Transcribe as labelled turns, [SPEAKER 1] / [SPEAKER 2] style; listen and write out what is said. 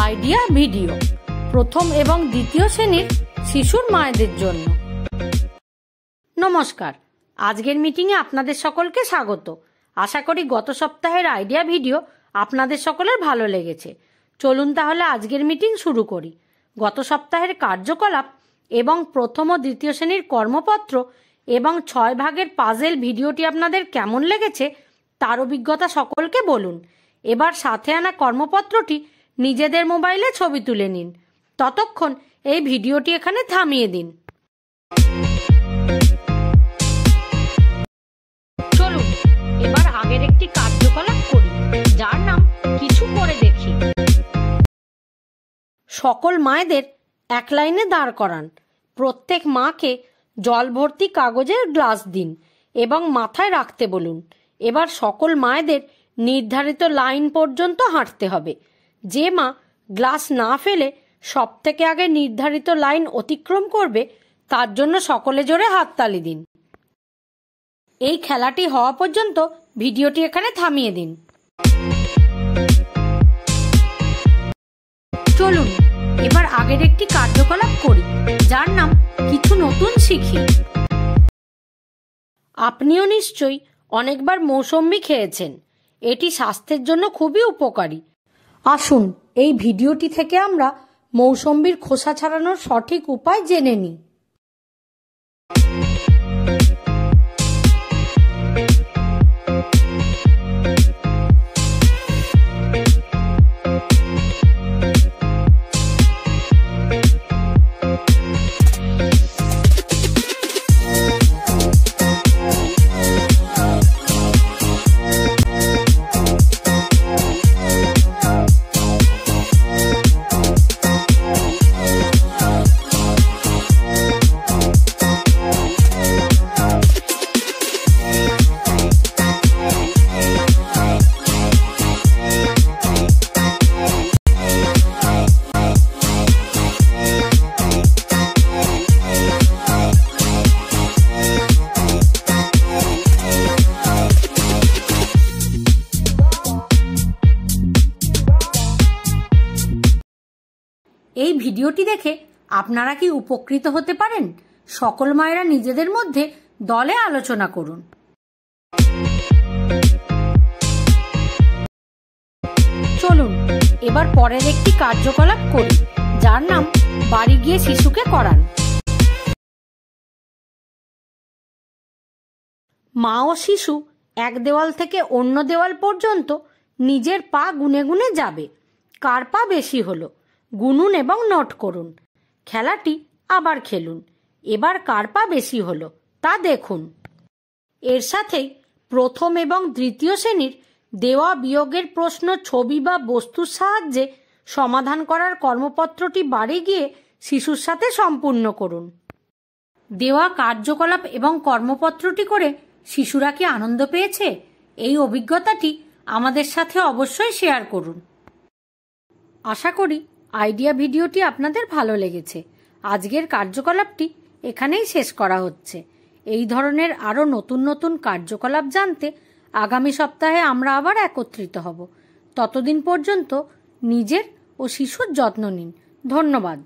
[SPEAKER 1] Idea video প্রথম এবং দ্বিতীয় শ্রেণীর শিশুর মায়েদের জন্য। নমস্কার, আজকের মিটিংয়ে আপনাদের সকলকে স্বাগত। আশা করি গত সপ্তাহের আইডিয়া ভিডিও আপনাদের সকলের ভালো লেগেছে। চলুন তাহলে আজকের মিটিং শুরু করি। গত সপ্তাহের কার্যকলাপ এবং প্রথম ও দ্বিতীয় শ্রেণীর কর্মপত্র এবং 6 ভাগের পাজেল ভিডিওটি আপনাদের কেমন লেগেছে তার অভিজ্ঞতা সকলকে বলুন। এবার সাথে আনা কর্মপত্রটি নিজেদের মোবাইলে ছবি তুলে নিন। ততক্ষণ এই ভিডিওটি এখানে থামিয়ে দিন। চলুন এবার আগের একটি কার্যকলাপ করি, যার নাম কিছু করে দেখি। সকল মায়েদের এক লাইনে দাঁড় করান। প্রত্যেক মাকে জল ভর্তি কাগজের গ্লাস দিন এবং মাথায় রাখতে বলুন। এবার সকল মায়েদের নির্ধারিত লাইন পর্যন্ত হাঁটতে হবে। যে মা গ্লাস না ফেলে সব থেকে আগে নির্ধারিত লাইন অতিক্রম করবে তার জন্য সকলে জোরে হাততালি দিন। এই খেলাটি হওয়া পর্যন্ত ভিডিওটি এখানে থামিয়ে দিন। চলুন এবার আগের একটি কার্যকলাপ করি, যার নাম কিছু নতুন শিখি। আপনিও নিশ্চয়ই অনেকবার মৌসম্বি খেয়েছেন। এটি স্বাস্থ্যের জন্য খুবই উপকারী। আসুন এই ভিডিওটি থেকে আমরা মৌসম্বির খোসা ছাড়ানোর সঠিক উপায় জেনে নিই। এই ভিডিওটি দেখে আপনারা কি উপকৃত হতে পারেন? সকল মায়েরা নিজেদের মধ্যে দলে আলোচনা করুন। চলুন এবার পরের একটি কার্যকলাপ করি, যার নাম বাড়ি গিয়ে শিশুকে করান। মা ও শিশু এক দেওয়াল থেকে অন্য দেওয়াল পর্যন্ত নিজের পা গুনে গুনে যাবে। কার পা বেশি হলো গুনুন এবং নোট করুন। খেলাটি আবার খেলুন। এবার কার পা বেশি হলো তা দেখুন। এর সাথেই প্রথম এবং তৃতীয় শ্রেণীর দেওয়া বিয়োগের প্রশ্ন ছবি বা বস্তুর সাহায্যে সমাধান করার কর্মপত্রটি বাড়ি গিয়ে শিশুর সাথে সম্পূর্ণ করুন। দেওয়া কার্যকলাপ এবং কর্মপত্রটি করে শিশুরা কি আনন্দ পেয়েছে? এই অভিজ্ঞতাটি আমাদের সাথে অবশ্যই শেয়ার করুন। আশা করি আইডিয়া ভিডিওটি আপনাদের ভালো লেগেছে। আজকের কার্যকলাপটি এখানেই শেষ করা হচ্ছে। এই ধরনের আরও নতুন নতুন কার্যকলাপ জানতে আগামী সপ্তাহে আমরা আবার একত্রিত হব। ততদিন পর্যন্ত নিজের ও শিশুর যত্ন নিন। ধন্যবাদ।